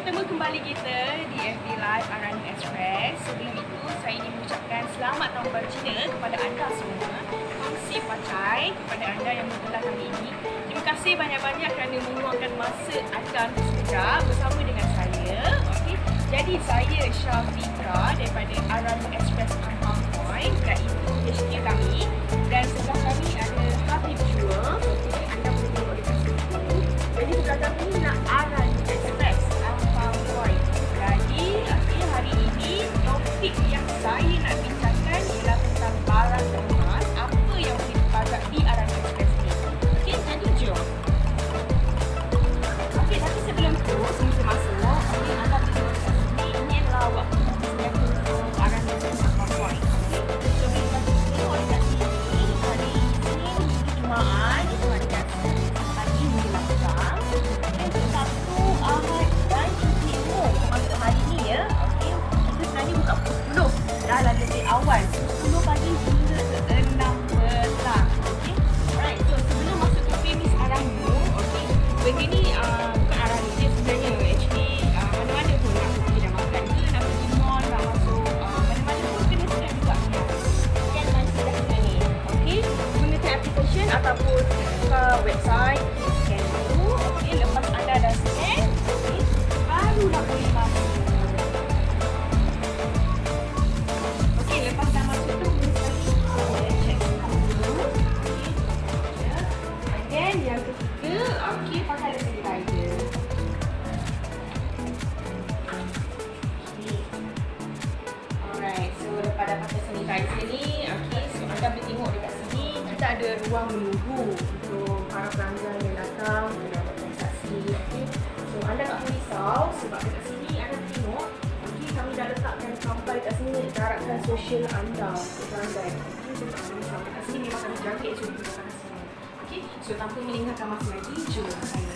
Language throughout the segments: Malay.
bertemu kembali kita di FB Live Arani Express. Sebelum itu, saya ingin mengucapkan selamat Tahun Baru Cina kepada anda semua. Kongsi Pacai kepada anda yang membelah kali ini. Terima kasih banyak-banyak kerana meluangkan masa anda untuk sekejap bersama dengan saya. Okay. Jadi saya Syafitra daripada Arani Express Ampang Point, iaitu HQ kami. Dan sebelah kami ada Habib Jewel. Okay. Anda boleh tengok dekat situ. Jadi sebelah kami nak Arani Express Ampang Point. Jadi hari ini topik yang saya nak bincangkan ialah tentang barang emas, apa yang boleh dipajak di Arani Express ni. Okey, jadi jom. Okey, tapi sebelum tu, sebelum masuk, okey, anda boleh tengok kat sini. Ini adalah waktu yang untuk Arani Express Ampang Point. Okey, so bila kita tengok dekat sini, hari Isnin hingga Jumaat, itu hari biasa. Pagi hingga petang. Dan Sabtu, Ahad dan cuti umum masuk hari ni ya. Okey, kita sebenarnya buka pukul 10 dah lah lebih awal. 10 pagi hingga ke 6 petang. Okey. Alright, so sebelum masuk ke premis Arani, okey. Benda ni bukan Arani je sebenarnya. Actually mana-mana pun nak pergi dah makan ke, nak pergi mall, nak masuk mana-mana pun kena sedap juga punya. Kan nanti dah kena ni. Okey, gunakan application ataupun ke website. Scan dulu. Okey, lepas anda dah scan, okey, barulah boleh masuk. Okey, lepas dah masuk tu boleh check dulu. Okey, ya. And then yang ketiga, okey, pakai sanitizer. Okey. Alright, so lepas dah pakai sanitizer ni, okey, so anda boleh tengok dekat sini kita ada ruang menunggu untuk para pelanggan yang datang untuk dapat transaksi. Okey, so anda tak perlu risau sebab dekat sini anda tengok, okey, kami dah letakkan sampai kat sini jarakkan sosial anda untuk pelanggan. Okey, so tak perlu risau. Kat sini memang kami jaga SOP kat sini. Okey, so tanpa melengahkan masa lagi, jom saya.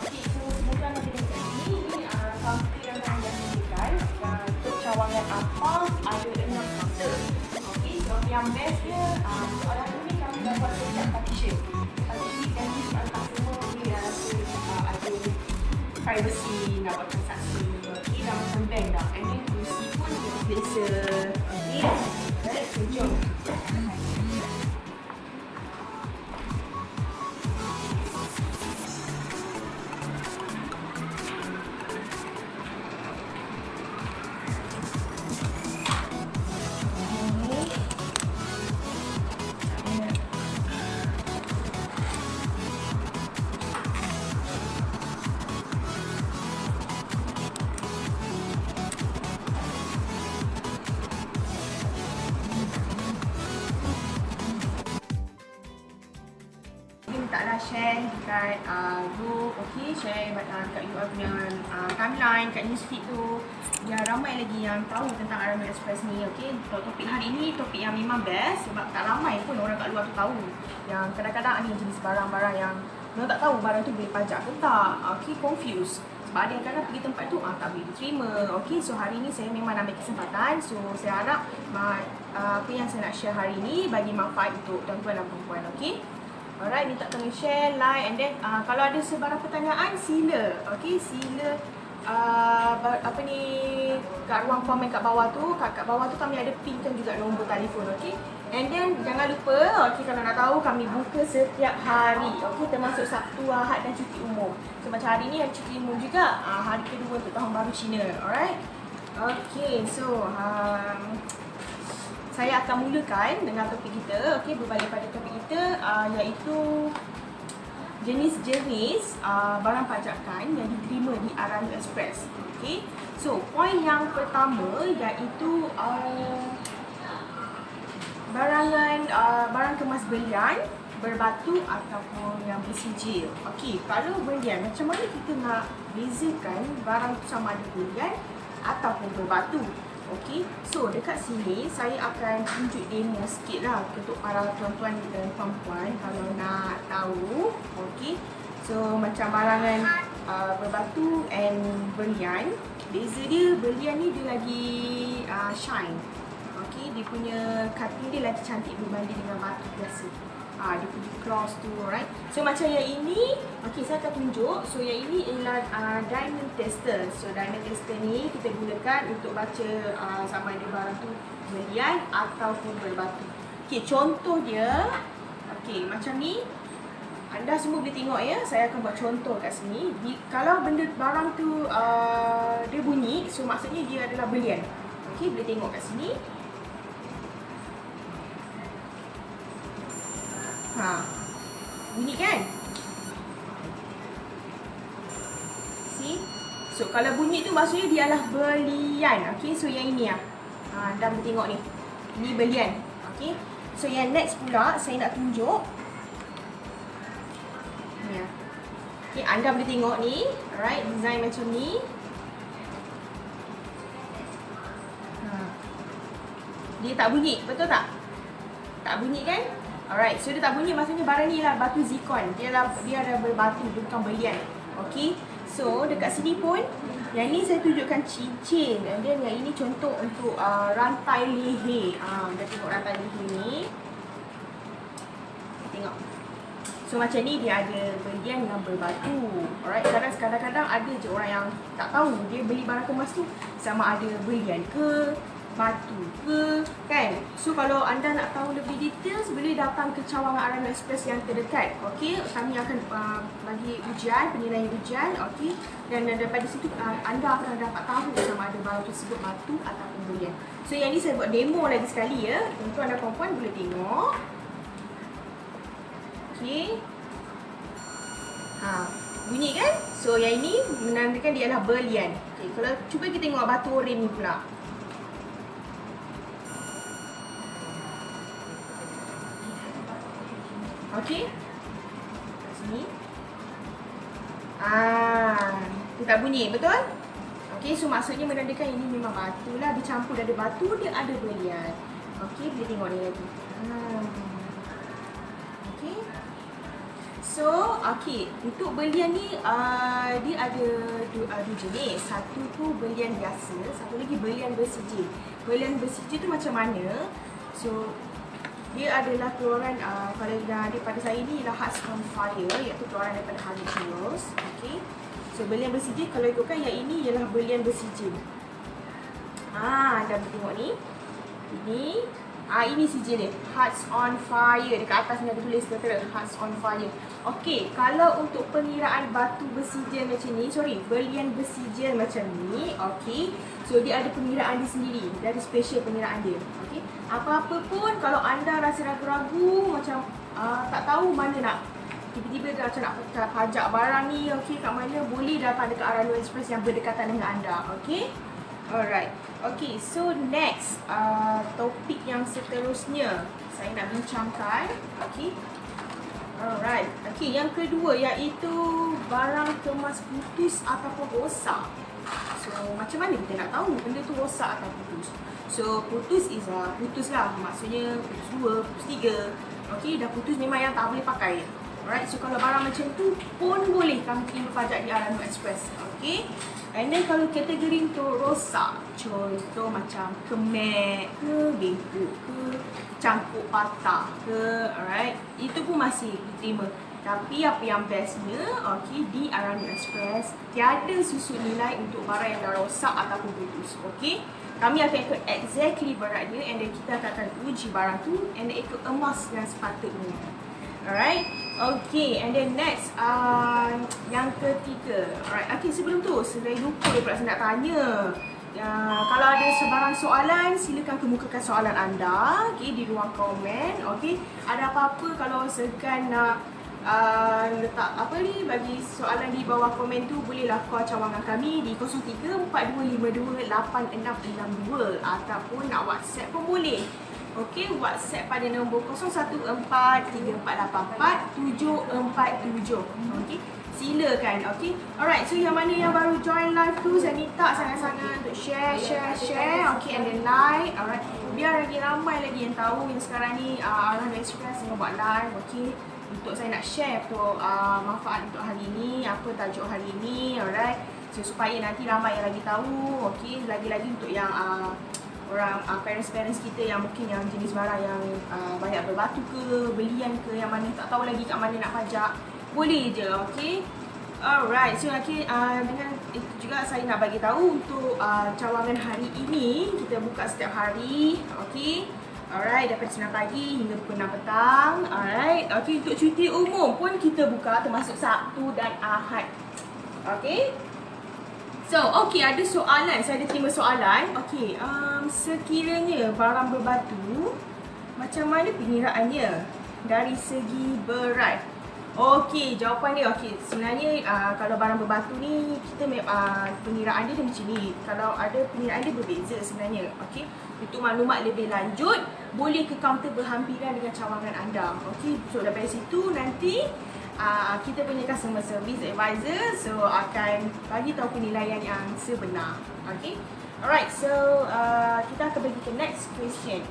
Okey, so semoga anda tengok kat sini. Ini kaunter yang kami dah sediakan. Untuk cawangan apa ada 6 kaunter. Okey, so yang best dia untuk orang ini kami dah buat setiap partition. Partition dan ni antara semua ni rasa ada privacy, nak buat transaksi. Okey, dah macam bank dah. And then kursi pun biasa. Okey, alright, so jom. Mintalah share dekat group, okey, share kat you punya timeline, kat newsfeed tu, biar ramai lagi yang tahu tentang Arani Express ni. Okey, topik hari ni topik yang memang best sebab tak ramai pun orang kat luar tu tahu. Yang kadang-kadang ada jenis barang-barang yang orang tak tahu barang tu boleh pajak ke tak. Okey, confused. Sebab ada yang kadang pergi tempat tu tak boleh diterima. Okey, so hari ni saya memang ambil kesempatan. So saya harap apa yang saya nak share hari ni bagi manfaat untuk tuan-tuan dan perempuan. Okey. Alright, minta tolong share, like, and then kalau ada sebarang pertanyaan sila, okey, sila apa ni kat ruang komen kat bawah tu, kat bawah tu kami ada pinkan juga nombor telefon, okey. And then jangan lupa, okey, kalau nak tahu kami buka setiap hari, okey, termasuk Sabtu, Ahad dan cuti umum. So macam hari ni hari cuti umum juga, hari kedua untuk Tahun Baru Cina, alright. Okey, so saya akan mulakan dengan topik kita. Okey, berbalik pada topik kita iaitu jenis-jenis barang pajakan yang diterima di Arani Express. Okey. So, poin yang pertama iaitu barang kemas belian, berbatu ataupun yang bersijil. Okey, kalau belian, macam mana kita nak bezakan barang tu sama ada belian ataupun berbatu? Okey, so dekat sini saya akan tunjuk demo sikit lah untuk para tuan-tuan dan perempuan kalau nak tahu. Okey, so macam barangan berbatu and berlian, beza dia berlian ni dia lagi shine. Okey, dia punya cutting dia lagi cantik berbanding dengan batu biasa. Dia punya cross tu, alright. So macam yang ini, Okey, saya akan tunjuk. So yang ini ialah diamond tester. So diamond tester ni kita gunakan untuk baca sama ada barang tu berlian ataupun berbatu. Okey, contoh dia. Okey, macam ni. Anda semua boleh tengok ya. Saya akan buat contoh kat sini. Kalau benda barang tu dia bunyi, so maksudnya dia adalah berlian. Okey, boleh tengok kat sini. Bunyi kan? So kalau bunyi tu maksudnya dia adalah berlian. Okey, so yang ini anda boleh tengok ni. Ini berlian. Okey. So yang next pula saya nak tunjuk. Ni Okey, anda boleh tengok ni. Alright, design macam ni. Dia tak bunyi, betul tak? Tak bunyi kan? Alright, so dia tak bunyi maksudnya barang ni lah batu zircon. Dia ada berbatu, dia bukan berlian. Okey. So dekat sini pun yang ni saya tunjukkan cincin, and then yang ini contoh untuk rantai leher. Dah tengok rantai leher ni. Tengok. So macam ni dia ada berlian dengan berbatu. Alright, kadang-kadang ada je orang yang tak tahu dia beli barang kemas tu sama ada berlian ke batu ke, kan? So kalau anda nak tahu lebih details, boleh datang ke cawangan Arano Express yang terdekat. Okey, kami akan bagi ujian, penilaian ujian. Okey, dan daripada situ anda akan dapat tahu sama ada barang tersebut batu ataupun berlian. So yang ni saya buat demo lagi sekali ya, untuk anda perempuan boleh tengok. Okey, bunyi kan? So yang ini menandakan dia adalah berlian. Okey, kalau cuba kita tengok batu oren ni pula. Okey. Kat sini. Dia tak bunyi, betul? Okey, so maksudnya menandakan ini memang batu lah. Dicampur ada batu, dia ada berlian. Okey, boleh tengok ni lagi. Okey. So, okey, untuk berlian ni dia ada dua jenis. Satu tu berlian biasa, satu lagi berlian bersijil. Berlian bersijil tu macam mana? So, dia adalah keluaran kalau daripada saya ni ialah Hearts on Fire, iaitu keluaran daripada Harley Chinos. Okey. So berlian bersijil, kalau ikutkan yang ini ialah berlian bersijil. Anda boleh tengok ni. Ini sijil dia. Hearts on Fire. Dekat atas ni ada tulis kata Hearts on Fire. Okey, kalau untuk pengiraan batu bersijil macam ni, berlian bersijil macam ni, okey. So dia ada pengiraan dia sendiri. Dia ada special pengiraan dia. Okey. Apa-apa pun kalau anda rasa ragu-ragu macam tak tahu mana nak tiba-tiba dia macam nak pajak barang ni, okey, kat mana, boleh datang dekat Arano Express yang berdekatan dengan anda. Okey. Alright. Okay, so next topik yang seterusnya saya nak bincangkan. Okay. Alright. Okay, yang kedua iaitu barang kemas putus ataupun rosak. So macam mana kita nak tahu benda tu rosak atau putus? So putus is putus lah. Maksudnya putus 2, putus 3. Okay, dah putus memang yang tak boleh pakai. Alright, so kalau barang macam tu pun boleh kami terima pajak di Arano Express. Okay. And then kalau kategori untuk rosak, contoh macam kemek ke, bengkok ke, cangkuk patah ke, alright, itu pun masih diterima. Tapi apa yang bestnya, okay, di Arano Express tiada susut nilai untuk barang yang dah rosak ataupun putus. Okay, kami akan ikut exactly berat dia, and then kita akan uji barang tu, and then ikut emas yang sepatutnya. Alright. Okay, and then next yang ketiga. Alright, okay, sebelum tu saya lupa pula saya nak tanya. Kalau ada sebarang soalan, silakan kemukakan soalan anda, okay, di ruang komen. Okay, ada apa-apa kalau segan nak letak bagi soalan di bawah komen tu, bolehlah call cawangan kami di 0342528662 ataupun nak WhatsApp pun boleh. Okey, WhatsApp pada nombor 0143884747. Okey, silakan. Okey. Alright, so yang mana yang baru join live tu, saya minta sangat-sangat untuk share. Okey, and then like. Alright, biar lagi ramai lagi yang tahu yang sekarang ni Arano Express tengah buat live. Okey, untuk saya nak share untuk manfaat untuk hari ni, apa tajuk hari ni. Alright, so supaya nanti ramai yang lagi tahu. Okey, lagi-lagi untuk yang orang parents kita yang mungkin yang jenis barang yang banyak berbatu ke, belian ke, yang mana tak tahu lagi kat mana nak pajak. boleh je, okey. Alright, so okay, dengan itu juga saya nak bagi tahu untuk cawangan hari ini kita buka setiap hari, okey. Alright, daripada 9 pagi hingga pukul 6 petang. Alright, okey, untuk cuti umum pun kita buka termasuk Sabtu dan Ahad. Okey. So, okey, ada soalan, saya ada terima soalan. Okey, sekiranya barang berbatu, macam mana pengiraannya dari segi berat? Okey, jawapan dia okey. Sebenarnya kalau barang berbatu ni kita pengiraan dia macam ni. Kalau ada pengiraan dia berbeza sebenarnya. Okey. Untuk maklumat lebih lanjut, boleh ke kaunter berhampiran dengan cawangan anda. Okey. So daripada situ nanti kita punya customer service advisor akan bagi tahu penilaian yang sebenar. Okey. Alright, so kita akan pergi ke next question.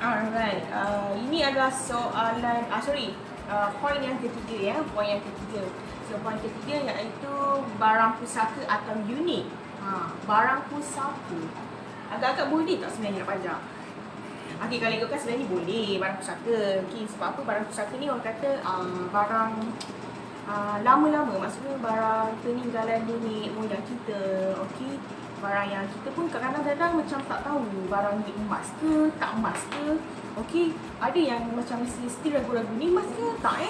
Alright, ini adalah soalan, poin yang ketiga ya, poin yang ketiga. So, poin ketiga iaitu barang pusaka atau unik. Barang pusaka. Agak-agak boleh tak sebenarnya nak pajak? Okey, kalau ikutkan sebenarnya boleh barang pusaka. Okey, sebab apa barang pusaka ni orang kata barang lama-lama, maksudnya barang peninggalan nenek moyang kita. Okey. Barang yang kita pun kadang-kadang macam tak tahu barang ni emas ke, tak emas ke. Okey, ada yang macam still ragu-ragu ni emas ke tak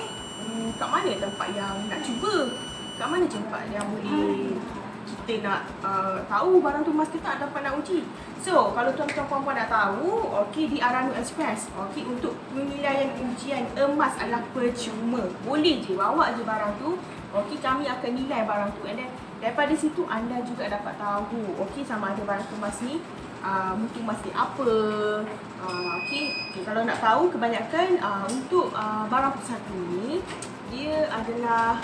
kat mana tempat yang nak cuba? Kat mana tempat yang boleh kita nak tahu barang tu emas ke tak, dapat nak uji. So, kalau tuan-tuan puan-puan nak tahu, okey, di Aranu Express, okey, untuk penilaian ujian emas adalah percuma. Boleh je bawa je barang tu. Okey, kami akan nilai barang tu, and then daripada situ anda juga dapat tahu okey sama ada barang kemas ni mutu emas dia apa. Okey, kalau nak tahu kebanyakan untuk barang pusaka ni dia adalah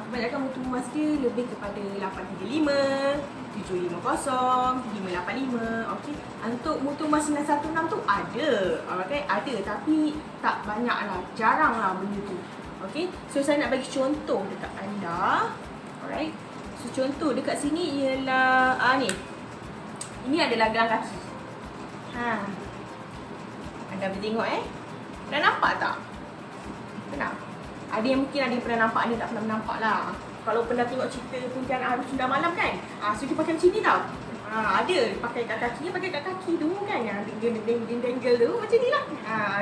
kebanyakan mutu emas dia lebih kepada 835, 750, 585. Okey, untuk mutu emas 916 tu ada, okey, ada tapi tak banyaklah, jaranglah benda tu. Okey, so saya nak bagi contoh dekat anda. Alright, so contoh dekat sini ialah ni. Ini adalah gelang kaki. Anda boleh tengok Dah nampak tak? Pernah? Ada yang mungkin ada yang pernah nampak, ada tak pernah nampak lah. Kalau pernah tengok cerita Puntian Arus Sunda Malam kan, so dia pakai macam ni tau. Ada pakai kat kaki, pakai kat kaki tu kan, yang dengel tu macam ni lah.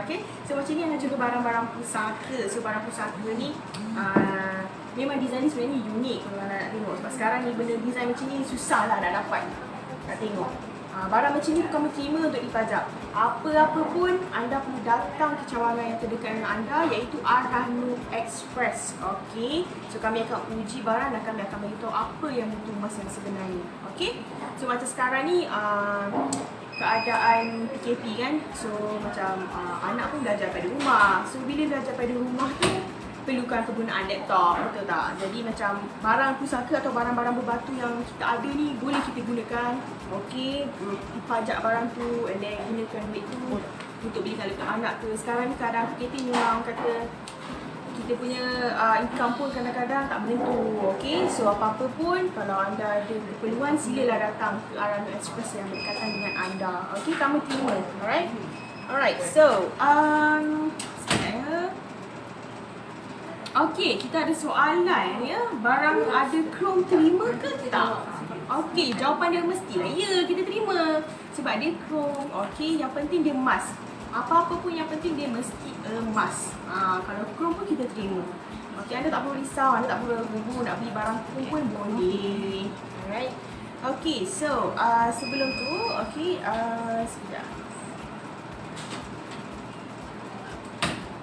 Okay, so macam ni ada juga barang-barang pusaka. So barang pusaka ni memang design ni sebenarnya unik kalau anda nak tengok. Sebab sekarang ni benda design macam ni susah lah nak dapat, nak tengok. Barang macam ni bukan terima untuk dipajak. Apa-apa pun anda perlu datang ke cawangan yang terdekat dengan anda, iaitu Aranu Express. Okey, so kami akan uji barang dan kami akan beritahu apa yang mutu emas yang sebenarnya. Okey, so macam sekarang ni keadaan PKP kan, so macam anak pun belajar pada rumah. So bila belajar pada rumah tu perlukan penggunaan laptop, betul tak? Jadi macam barang pusaka atau barang-barang berbatu yang kita ada ni boleh kita gunakan. Okey, dipajak barang tu and then gunakan duit tu untuk belikan laptop anak tu. Sekarang ni keadaan PKP memang kata kita punya income pun kadang-kadang tak menentu. Okey, so apa-apa pun kalau anda ada keperluan, silalah datang ke Aranu Express yang berdekatan dengan anda. Okey, kami terima. Alright? Alright, so okey, kita ada soalan ya. Barang ada krom terima ke tak? Okey, jawapan dia mestilah ya, kita terima. Sebab dia krom. Okey, yang penting dia emas. Apa-apa pun yang penting dia mesti emas. Kalau krom pun kita terima. Okey, anda tak perlu risau, anda tak perlu ragu nak beli barang krom pun boleh. Alright. Okey, so sebelum tu, okey, sekejap.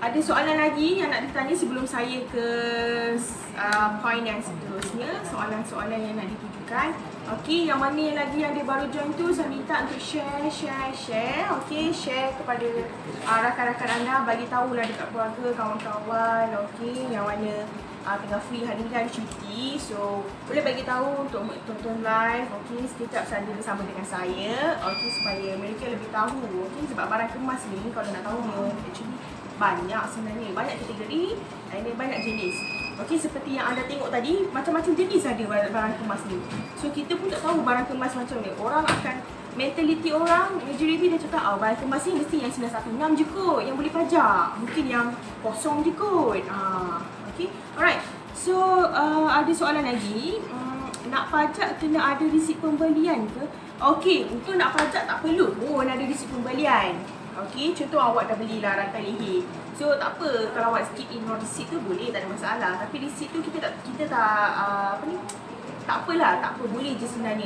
Ada soalan lagi yang nak ditanya sebelum saya ke poin yang seterusnya, soalan-soalan yang nak ditujukan. Okey, yang mana yang lagi yang dia baru join tu, saya minta untuk share. Okey, share kepada rakan-rakan anda, bagi tahulah dekat keluarga, kawan-kawan, okey, yang mana tengah free hari ni kan, cuti. So, boleh bagi tahu untuk tonton live, okey, sekejap saja bersama dengan saya, okey, supaya mereka lebih tahu, okey, sebab barang kemas ni kalau nak tahu dia actually banyak sebenarnya, banyak kategori dan banyak jenis. Okey, seperti yang anda tengok tadi, macam-macam jenis ada barang kemas ni. So kita pun tak tahu barang kemas macam ni. Orang akan mentaliti orang, majoriti dia cakap, oh barang kemas ni mesti yang 916 je kot yang boleh pajak. Mungkin yang kosong je kot. Okay, alright. So, ada soalan lagi. Nak pajak kena ada resit pembelian ke? Okay, untuk nak pajak tak perlu pun ada resit pembelian. Okay, contoh awak dah belilah rantai leher. So, tak apa, kalau awak skip in no receipt tu boleh, tak ada masalah. Tapi receipt tu kita tak tak apalah, tak apa, boleh je sebenarnya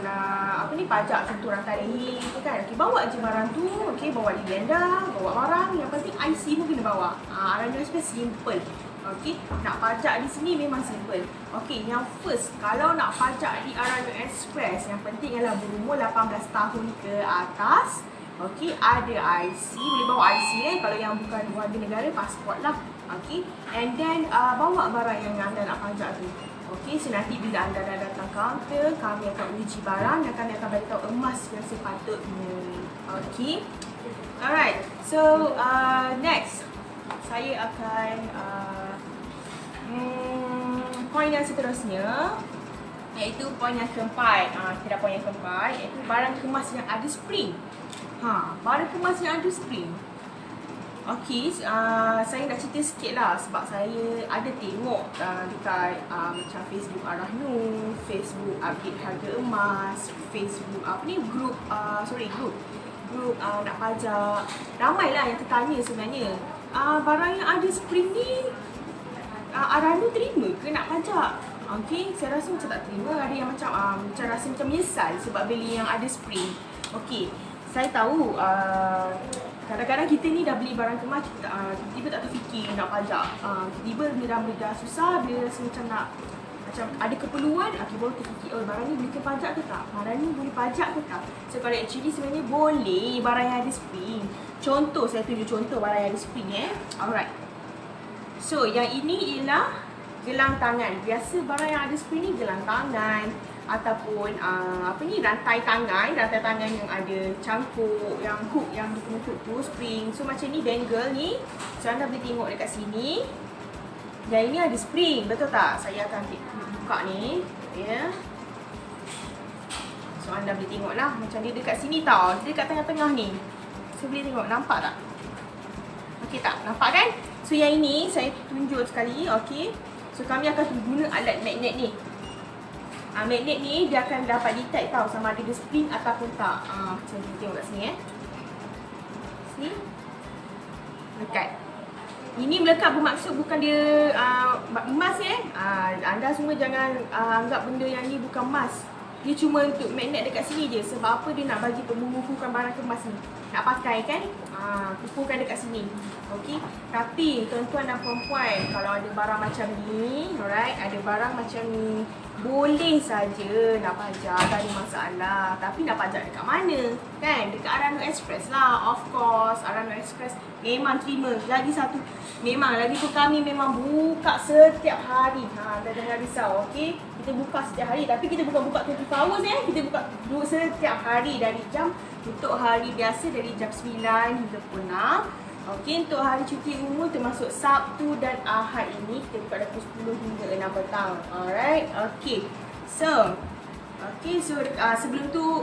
nak pajak contoh rantai leher tu kan. Okay, bawa je barang tu, okay, bawa di lenda, bawa barang, yang penting IC pun kena bawa. Arano Express simple. Okay, nak pajak di sini memang simple. Okay, yang first, kalau nak pajak di Arano Express, yang penting ialah berumur 18 tahun ke atas. Okay, ada IC, boleh bawa IC kalau yang bukan warga negara, pasport lah. Okay, and then bawa barang yang anda nak pajak tu. Okay, so nanti bila anda dah datang kaunter, kami akan uji barang dan kami akan beritahu emas yang sepatutnya. Okay, alright. So next, saya akan poin yang seterusnya, iaitu poin yang keempat. Kita dah poin yang keempat, iaitu barang kemas yang ada spring. Barang kemas yang ada spring. Okay, saya nak cerita sikit lah sebab saya ada tengok dekat macam Facebook Arahnu, Facebook update harga emas, Facebook grup nak pajak. Ramai lah yang tertanya sebenarnya, barang yang ada spring ni Arahnu terima ke nak pajak? Okay, saya rasa macam tak terima. Ada yang macam rasa macam menyesal sebab beli yang ada spring. Okay, saya tahu kadang-kadang kita ni dah beli barang kemas, tiba-tiba tak terfikir nak pajak. Tiba-tiba bila dah susah, bila rasa macam nak, macam ada keperluan, baru terfikir, oh barang ni boleh ke pajak ke tak? Barang ni boleh pajak ke tak? So kalau actually sebenarnya boleh barang yang ada spring. Contoh, saya tunjuk contoh barang yang ada spring Alright. So yang ini ialah gelang tangan. Biasa barang yang ada spring ni gelang tangan ataupun rantai tangan yang ada cangkuk, yang hook yang dia kena hook tu spring. So macam ni bangle ni. So anda boleh tengok dekat sini. Yang ini ada spring, betul tak? Saya akan buka ni, ya. So anda boleh tengok lah macam dia dekat sini tau. Dia dekat tengah-tengah ni. So boleh tengok, nampak tak? Okey tak? Nampak kan? So yang ini saya tunjuk sekali, okey. So kami akan guna alat magnet ni. Magnet ni dia akan dapat detect tau sama ada dia spring ataupun tak. Macam kita tengok kat sini Sini. Melekat. Ini melekat bermaksud bukan dia emas anda semua jangan anggap benda yang ni bukan emas. Dia cuma untuk magnet dekat sini je. Sebab apa dia nak bagi mengukuhkan barang kemas ni. Nak pakai kan? Kukuhkan dekat sini. Okey. Tapi tuan-tuan dan puan-puan, kalau ada barang macam ni, alright, ada barang macam ni, boleh saja nak pajak, tak ada masalah. Tapi nak pajak dekat mana? Kan? Dekat Arano Express lah. Of course, Arano Express memang terima. Lagi satu, lagi tu kami memang buka setiap hari. Jangan risau, okey? Kita buka setiap hari, tapi kita bukan buka 24 hours kita buka setiap hari dari jam, untuk hari biasa dari jam 9 hingga pukul 6. Okey, untuk hari cuti umum termasuk Sabtu dan Ahad ini kita buka dari pukul 10 hingga 6 petang. Alright, okey. So, sebelum tu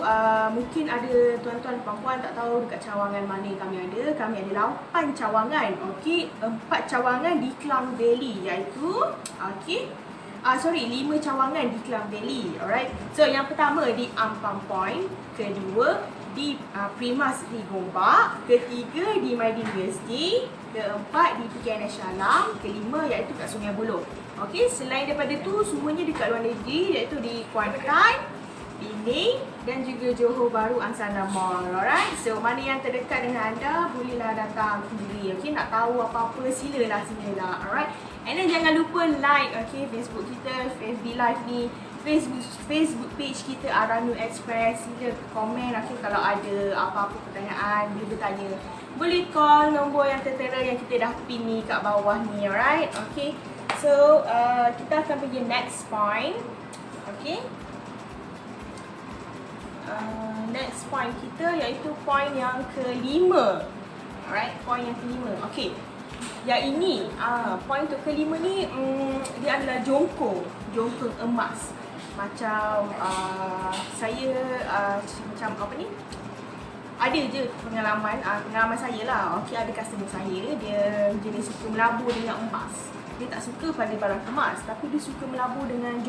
mungkin ada tuan-tuan puan-puan tak tahu dekat cawangan mana kami ada. Kami ada 8 cawangan. Okey, 4 cawangan di Klang Valley, iaitu 5 cawangan di Klang Valley. Alright. So yang pertama di Ampang Point, kedua di Primas di Gombak, ketiga di Maidin USD, keempat di PKN Shalam, kelima iaitu kat Sungai Buloh. Okey, selain daripada tu semuanya dekat luar negeri, iaitu di Kuantan, di Ning dan juga Johor Bahru Angsana Mall. Alright. So mana yang terdekat dengan anda, bolehlah datang sendiri. Okey, nak tahu apa-apa silalah. Alright. And then jangan lupa like Facebook kita, FB Live ni, Facebook page kita Arano Express. Sila komen kalau ada apa-apa pertanyaan, boleh bertanya. Boleh call nombor yang tertera yang kita dah pin ni kat bawah ni. Alright. Okay. So kita akan pergi next point. Okay. Next point kita iaitu point yang kelima. Alright, point yang kelima. Okay. Yang ini, point untuk kelima ni dia adalah jongkong emas. Macam saya macam apa ni, ada je pengalaman saya lah. Okey, ada customer saya, dia jenis suka melabur dengan emas. Dia tak suka pada barang emas, tapi dia suka melabur dengan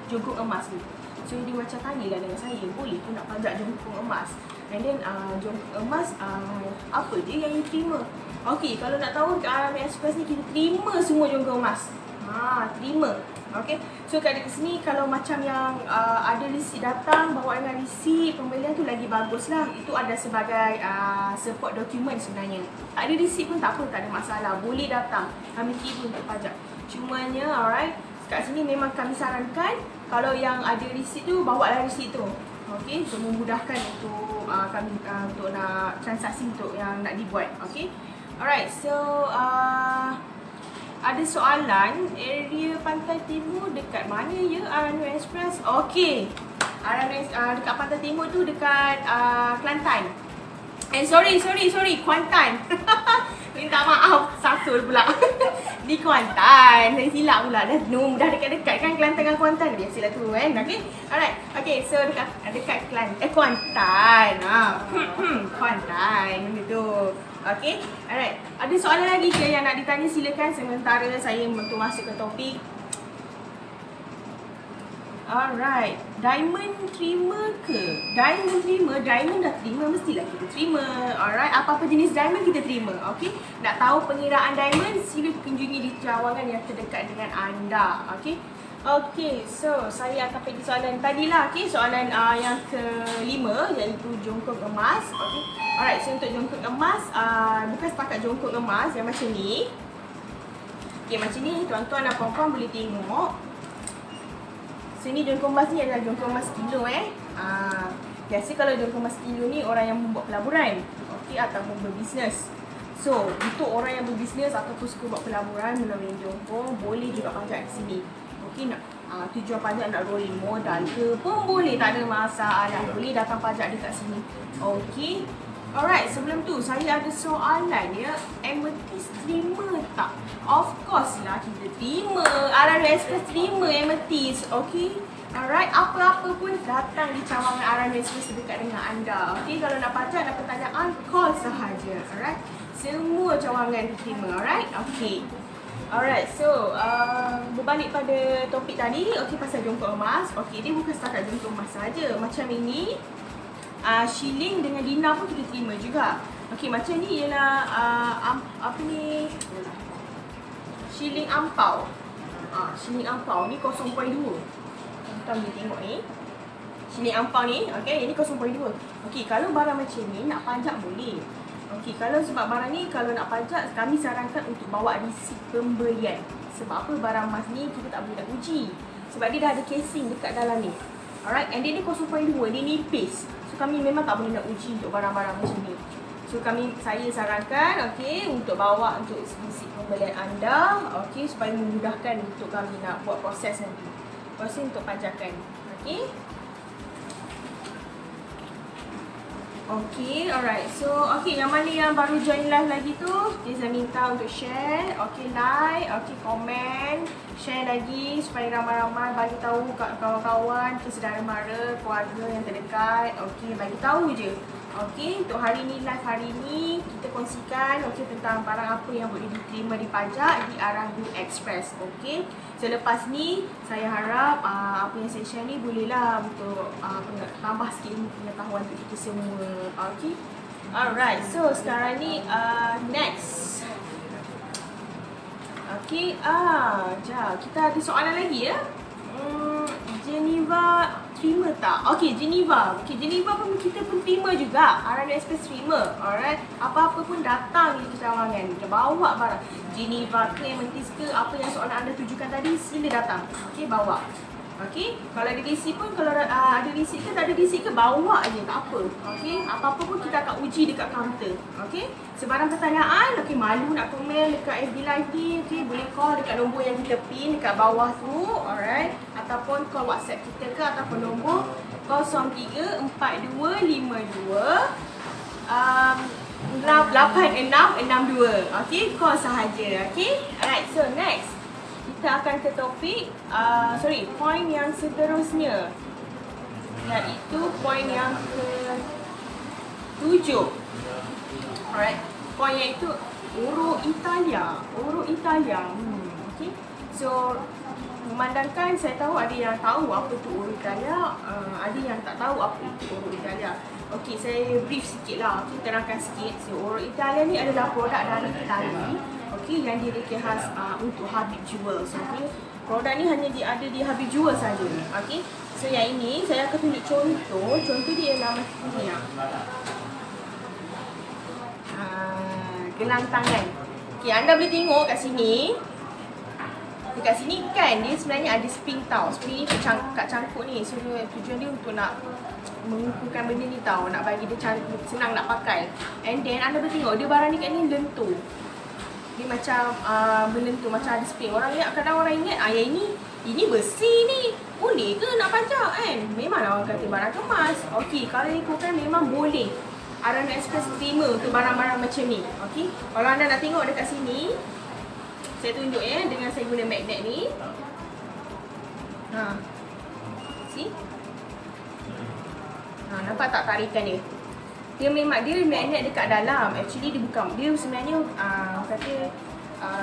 jongkong emas ni. So dia macam tanyalah dengan saya, boleh ke nak pajak jongkong emas? And then jongkong emas apa je yang you terima? Okey, kalau nak tahu kat Aramex Express ni kita terima semua jongkong emas. Terima. Okay, so kat sini kalau macam yang ada receipt datang, bawa dengan receipt pembelian tu lagi bagus lah. Itu ada sebagai support dokumen sebenarnya. Tak ada receipt pun tak apa, tak ada masalah. Boleh datang, kami terima untuk pajak. Cumanya, alright, kat sini memang kami sarankan kalau yang ada receipt tu, bawa lah receipt tu. Okay, so memudahkan untuk kami untuk nak transaksi untuk yang nak dibuat. Okay, alright, so ada soalan, area Pantai Timur dekat mana ya Aramex Express? Okey, Aramex dekat Pantai Timur tu dekat Kelantan. Sorry, Kuantan. Minta maaf, satu pula. Di Kuantan, saya silap pula. Dah dekat-dekat kan Kelantan dengan Kuantan. Biasalah tu kan. Okey, alright. Okey, so dekat Kelantan, Kuantan. Kuantan, benda tu. Okay, alright. Ada soalan lagi ke yang nak ditanya, silakan sementara saya untuk masuk ke topik. Alright, diamond terima ke? Diamond dah terima, mestilah kita terima. Alright, apa-apa jenis diamond kita terima. Okay, nak tahu pengiraan diamond, sila kunjungi di cawangan yang terdekat dengan anda. Okay. Okay, so saya akan pergi soalan tadilah. Okay, soalan yang kelima iaitu jongkong emas. Okay, alright, so untuk jongkong emas, bukan setakat jongkong emas yang macam ni. Okay, macam ni tuan-tuan dan puan-puan boleh tengok. So ni jongkong emas ni adalah jongkong emas kilo biasa kalau jongkong emas kilo ni orang yang membuat pelaburan, okay, ataupun berbisnes. So untuk orang yang berbisnes ataupun suka buat pelaburan melalui jongkong, boleh juga pajak di sini. Okay, nak tujuan pajak nak rolling modal ke pun boleh, tak ada masalah. Boleh datang pajak dekat sini. Okay, alright, sebelum tu saya ada soalan ya. Amethyst terima tak? Of course lah kita terima. Aramex Express terima amethyst. Okay, alright, apa-apa pun datang di cawangan Aramex Express dekat dengan anda. Okay, kalau nak pajak, nak pertanyaan, call sahaja. Alright, semua cawangan diterima. Alright, okay. Alright, so berbalik pada topik tadi, okay, pasal jongkong emas. Okay, dia bukan setakat jongkong emas saja. Macam ini, shilling dengan dinar pun kita terima juga. Okay, macam ni ialah apa ni, shilling ampau. Shilling ampau ni 0.2. Tuan-tuan boleh tengok ni, shilling ampau ni, okay, ini 0.2. Okay, kalau barang macam ni nak pajak boleh. Okey, kalau sebab barang ni kalau nak pajak, kami sarankan untuk bawa receipt pembelian. Sebab apa, barang emas ni kita tak boleh nak uji. Sebab dia dah ada casing dekat dalam ni. Alright, and dia 0.2, dia nipis. So kami memang tak boleh nak uji untuk barang-barang macam ni. So saya sarankan, okey, untuk bawa untuk receipt pembelian anda, okey, supaya memudahkan untuk kami nak buat proses nanti. Proses untuk pajakan. Okey. Okay, alright. So, okay, yang mana yang baru join live lagi tu, saya minta untuk share, okay, like, okay, komen, share lagi supaya ramai-ramai bagi tahu kat kawan-kawan, saudara mara, keluarga yang terdekat, okay, bagi tahu je. Okay, untuk hari ni, live hari ni, kita kongsikan, okay, tentang barang apa yang boleh diterima di pajak di Aramex Express, okay. So, lepas ni, saya harap apa yang saya share ni bolehlah untuk tambah sikit pengetahuan untuk kita semua, okay. Alright, so sekarang ni, next. Okay, kita ada soalan lagi ya. Geneva terima tak? Okay, Geneva. Okay, Geneva pun kita pun terima juga. Aramex Express terima. Alright. Apa-apa pun datang di cawangan. Kita bawa barang. Geneva ke, Amethyst ke, apa yang soalan anda tujukan tadi, sila datang. Okay, bawa. Okay, kalau ada receipt pun, kalau ada receipt ke, tak ada receipt ke, bawa je, tak apa. Okay, apa-apa pun kita akan uji dekat kaunter. Okay, sebarang pertanyaan, okay, malu nak komen dekat FB Live ni, okay, boleh call dekat nombor yang kita pin dekat bawah tu, alright. Ataupun call WhatsApp kita ke, ataupun nombor 034252 8662. Okay, call sahaja. Okay, alright, so next. kita akan ke topik, poin yang seterusnya, iaitu poin yang ke-7. Alright, poin iaitu Euro Italia. Okay. So, memandangkan saya tahu ada yang tahu apa tu Euro Italia, ada yang tak tahu apa itu Euro Italia. Okey, saya brief sikit lah, terangkan sikit. So, Euro Italia ni adalah produk dari Itali, okey, yang direka khas untuk Habib Jewels. Okey, produk ni hanya ada di Habib Jewels saja. Okey, so yang ini saya akan tunjuk contoh dia ialah macam ni. Gelang tangan. Okey, anda boleh tengok kat sini. Dekat sini kan dia sebenarnya ada spring tau. Spring ni kat cangkuk ni. So tujuan dia untuk nak mengukuhkan benda ni tau. Nak bagi dia senang nak pakai. And then anda boleh tengok dia barang ni kat ni lentur. Dia macam berlentur, macam ada spring. Kadang orang ingat yang ini besi ni. Boleh ke nak pajak kan? Memanglah orang kata barang kemas. Okey, kalau ikutkan memang boleh. Arano Express terima untuk barang-barang macam ni. Okey, kalau anda nak tengok dekat sini, saya tunjuk dengan saya guna magnet ni. See? Nampak tak tarikan dia? Dia magnet dekat dalam. Actually dia bukan, dia sebenarnya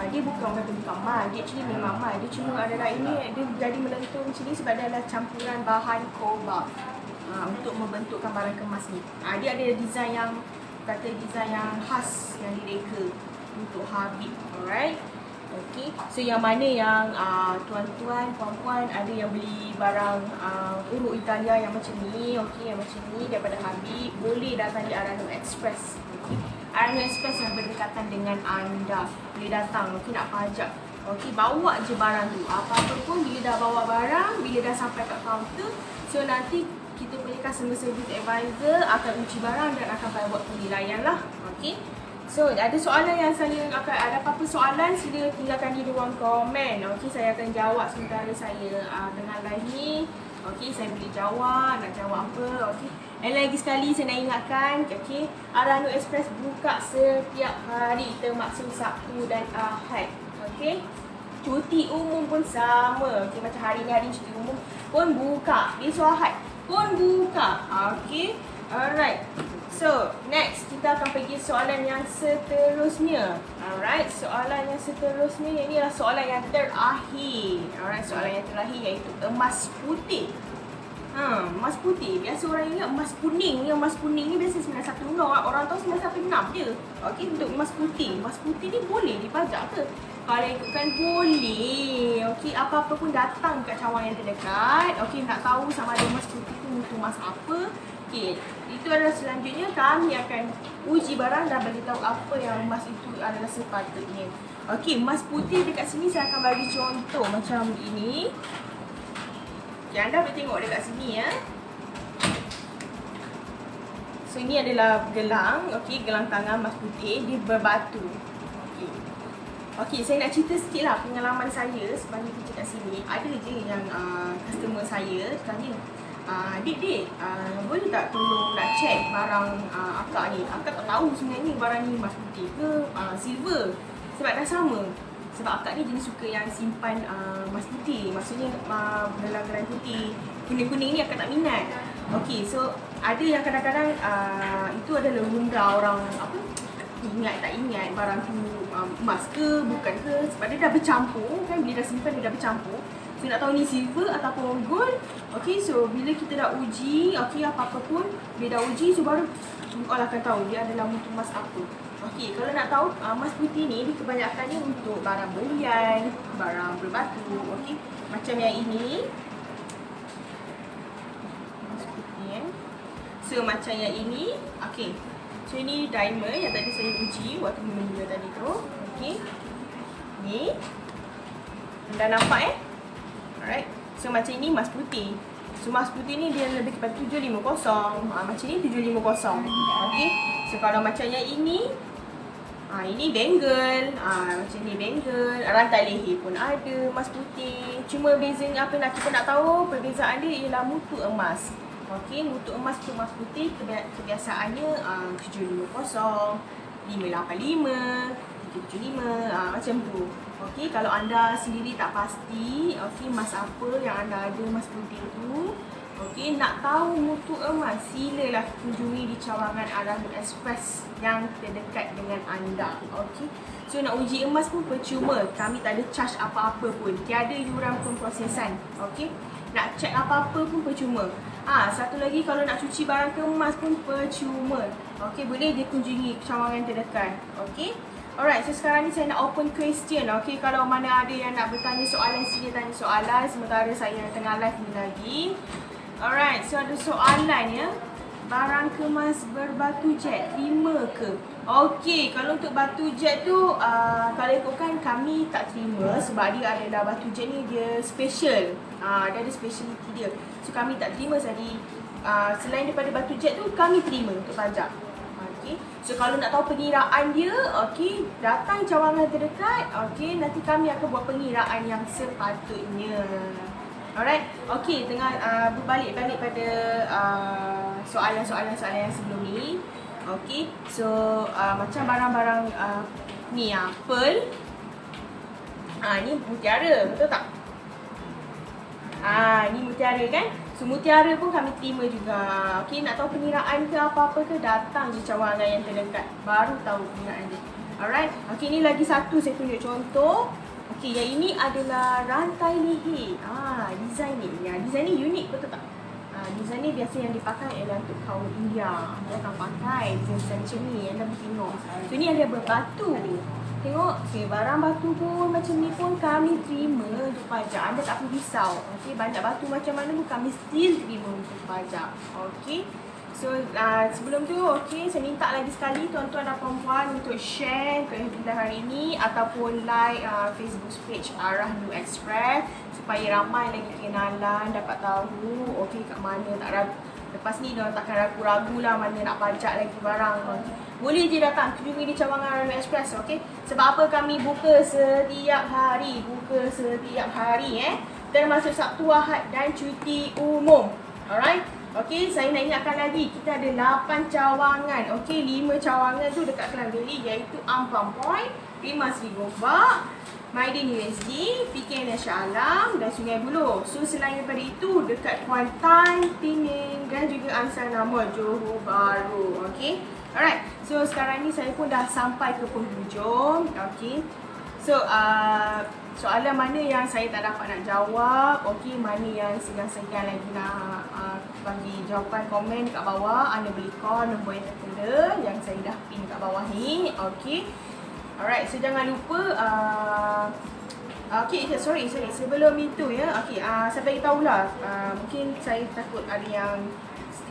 dia bukan emas. Dia actually memang emas. Dia cuma adalah dia jadi melentur macam ni sebab dia adalah campuran bahan kobalt untuk membentukkan barang kemas ni. Dia ada design yang khas yang direka untuk Habib. Alright. Okay, so yang mana yang tuan-tuan, puan-puan ada yang beli barang Euro Italia yang macam ni, okay, yang macam ni daripada Habib, boleh datang di Arano Express. Okay. Arano Express yang berdekatan dengan anda, boleh datang, okay, nak pajak. Okay, bawa je barang tu. Apa-apa pun bila dah bawa barang, bila dah sampai kat kaunter, so nanti kita punya customer service advisor akan uji barang dan akan buat penilaian lah. Okay. So, ada soalan yang ada apa-apa soalan, sila tinggalkan di ruang komen. Okey, saya akan jawab sementara saya dengan live ni. Okey, saya boleh jawab, nak jawab apa. Okey. Dan lagi sekali saya nak ingatkan, okey, Arano Express buka setiap hari termasuk Sabtu dan Ahad. Okey. Cuti umum pun sama. Okey, macam hari ni cuti umum pun buka. Besok Ahad pun buka. Okey. Alright. So, next kita akan pergi soalan yang seterusnya. Alright, soalan yang seterusnya ini adalah soalan yang terakhir. Alright, soalan yang terakhir iaitu emas putih. Emas putih. Biasa orang ingat emas kuning. Emas kuning ni biasa 916. Orang tahu 916 je. Okey, untuk emas putih. Emas putih ni boleh dipajak ke? Kalau ikutkan boleh. Okey, apa-apa pun datang kat cawangan yang terdekat. Okey, nak tahu sama ada emas putih tu untuk emas apa. Okey, itu adalah selanjutnya kami akan uji barang dan beritahu apa yang emas itu adalah sepatutnya. Okey, emas putih dekat sini saya akan bagi contoh macam ini. Okay, anda boleh tengok dekat sini ya. So ini adalah gelang, okey, gelang tangan emas putih, dia berbatu. Okey. Okey, saya nak cerita sikit lah pengalaman saya sepanjang kerja kat sini. Ada je yang customer saya tanya, Dik, boleh tak tolong nak check barang akak ni? Akak tak tahu sebenarnya barang ni emas putih ke silver. Sebab dah sama. Sebab akak ni jenis suka yang simpan emas putih. Maksudnya gelang-gelang putih. Kuning-kuning ni akak tak minat. Okey, so ada yang kadang-kadang itu adalah lumrah orang ingat tak ingat barang tu emas ke bukan ke. Sebab dia dah bercampur kan, bila dah simpan dia dah bercampur. So nak tahu ni silver ataupun gold. Okay, so bila kita dah uji, okay, apa-apa pun bila dah uji, so baru Allah akan tahu dia adalah mutu emas apa. Okay, kalau nak tahu emas putih ni dia kebanyakannya untuk barang berlian, barang berbatu. Okay, macam yang ini emas putih. So macam yang ini, okay, so ini diamond yang tadi saya uji waktu menunjuk tadi tu. Okay, ni anda nampak Alright, so macam ini emas putih. So emas putih ni dia lebih kepada 750. Macam ni 750. Okay, so kalau macam yang ini bangle. Macam ni bangle. Rantai leher pun ada emas putih. Cuma bezanya apa nak kita nak tahu, perbezaan dia ialah mutu emas. Okay, mutu emas tu emas putih kebiasaannya 750, 585, 75, macam tu. Okey, kalau anda sendiri tak pasti, okey, emas apa yang anda ada, emas putih tu. Okey, nak tahu mutu emas, silalah kunjungi di cawangan Al-Rahmi Express yang terdekat dengan anda. Okey. So nak uji emas pun percuma, kami tak ada charge apa-apa pun. Tiada yuran pemprosesan. Okey. Nak check apa-apa pun percuma. Satu lagi, kalau nak cuci barang kemas pun percuma. Okey, boleh dia kunjungi cawangan terdekat. Okey. Alright, so sekarang ni saya nak open question. Okey, kalau mana ada yang nak bertanya soalan, sila tanya soalan sementara saya tengah live ni lagi. Alright, so ada soalan ya. Barang kemas berbatu jet, terima ke? Okey, kalau untuk batu jet tu, kalau ikutkan kami tak terima sebab dia adalah batu jet ni dia special. Dia ada speciality dia. So kami tak terima jadi selain daripada batu jet tu kami terima untuk pajak. Okey. So kalau nak tahu pengiraan dia, okey, datang cawangan terdekat. Okey, nanti kami akan buat pengiraan yang sepatutnya. Alright. Okey, tengah berbalik-balik pada soalan-soalan yang sebelum ni. Okey. So macam barang-barang ni pearl. Ni mutiara, betul tak? Ni mutiara kan? So mutiara pun kami terima juga. Okey, nak tahu pengiraan ke apa-apa ke, datang je cawangan yang terdekat baru tahu pengiraan dia. Alright. Okey, ni lagi satu saya tunjuk contoh. Okey, yang ini adalah rantai leher. Design ni. Design ni unik, betul tak? Design ni biasa yang dipakai ialah untuk kaum India. Dia akan pakai design macam ni, anda boleh tengok. So ni ada berbatu. Tengok, barang batu pun macam ni pun kami terima untuk pajak. Anda tak perlu risau. Okey, banyak batu macam mana pun kami still terima untuk pajak. Okey. So sebelum tu, okey, saya minta lagi sekali tuan-tuan dan puan-puan untuk share ke FB Live hari ini ataupun like Facebook page Al-Rahmi Express supaya ramai lagi kenalan, dapat tahu okey kat mana, tak ragu. Lepas ni diorang takkan ragu-ragu lah mana nak pajak lagi barang. Boleh je datang kunjungi di cawangan Al-Rahmi Express, okey. Sebab apa kami buka setiap hari, termasuk Sabtu, Ahad dan cuti umum. Alright. Okey, saya nak ingatkan lagi, kita ada 8 cawangan. Okey, 5 cawangan tu dekat Klang Valley iaitu Ampang Point, Rimas Rigobak, Maidin USD, PKN Shah Alam dan Sungai Buloh. So selain daripada itu, dekat Kuantan, Pening dan juga Ansar Nama, Johor Bahru. Okey. Alright. So sekarang ni saya pun dah sampai ke penghujung. Okey. So soalan mana yang saya tak dapat nak jawab, okey, mana yang segan-segan lagi nak bagi jawapan, komen kat bawah. Anda boleh call nombor yang tertera yang saya dah pin kat bawah ni. Okey. Alright, so jangan lupa okey, sorry sebelum itu ya. Okey, saya bagi tahulah, mungkin saya takut ada yang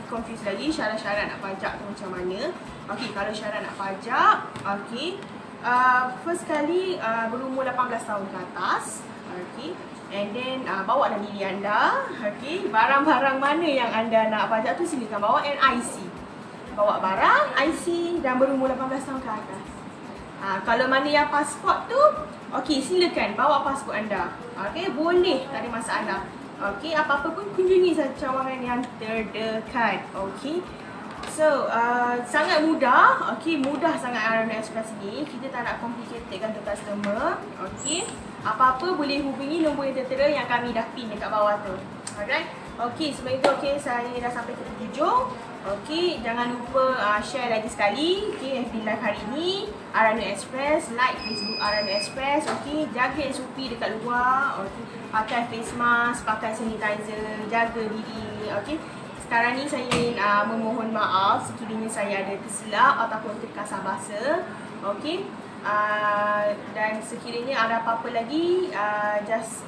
confused lagi syarat-syarat nak pajak tu macam mana. Okey, kalau syarat nak pajak, okey, first kali berumur 18 tahun ke atas. Okay. And then bawa lah diri anda. Okay. Barang-barang mana yang anda nak pajak tu silakan bawa, and IC. Bawa barang, IC dan berumur 18 tahun ke atas. Kalau mana yang pasport tu, okay, silakan bawa pasport anda. Okay, boleh, tak ada masalah. Okay, apa-apa pun kunjungi saja cawangan yang terdekat. Okay. So, sangat mudah. Okay, mudah sangat Al-Rahmi Express ni. Kita tak nak complicatedkan untuk customer. Okay. Apa-apa boleh hubungi nombor yang tertera yang kami dah pin dekat bawah tu. Alright. Okay, sebab itu okay, saya dah sampai ke penghujung. Okay, jangan lupa share lagi sekali. Okay, FB Live hari ni Al-Rahmi Express, like Facebook Al-Rahmi Express. Okay, jaga SOP dekat luar. Okay, pakai face mask, pakai sanitizer, jaga diri. Okay. Sekarang ni saya ingin memohon maaf sekiranya saya ada tersilap ataupun terkasar bahasa. Okey. Dan sekiranya ada apa-apa lagi, just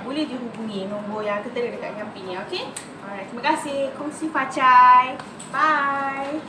boleh dihubungi nombor yang tertera dekat samping ni. Okey. Alright, terima kasih. Kongsi Facai. Bye.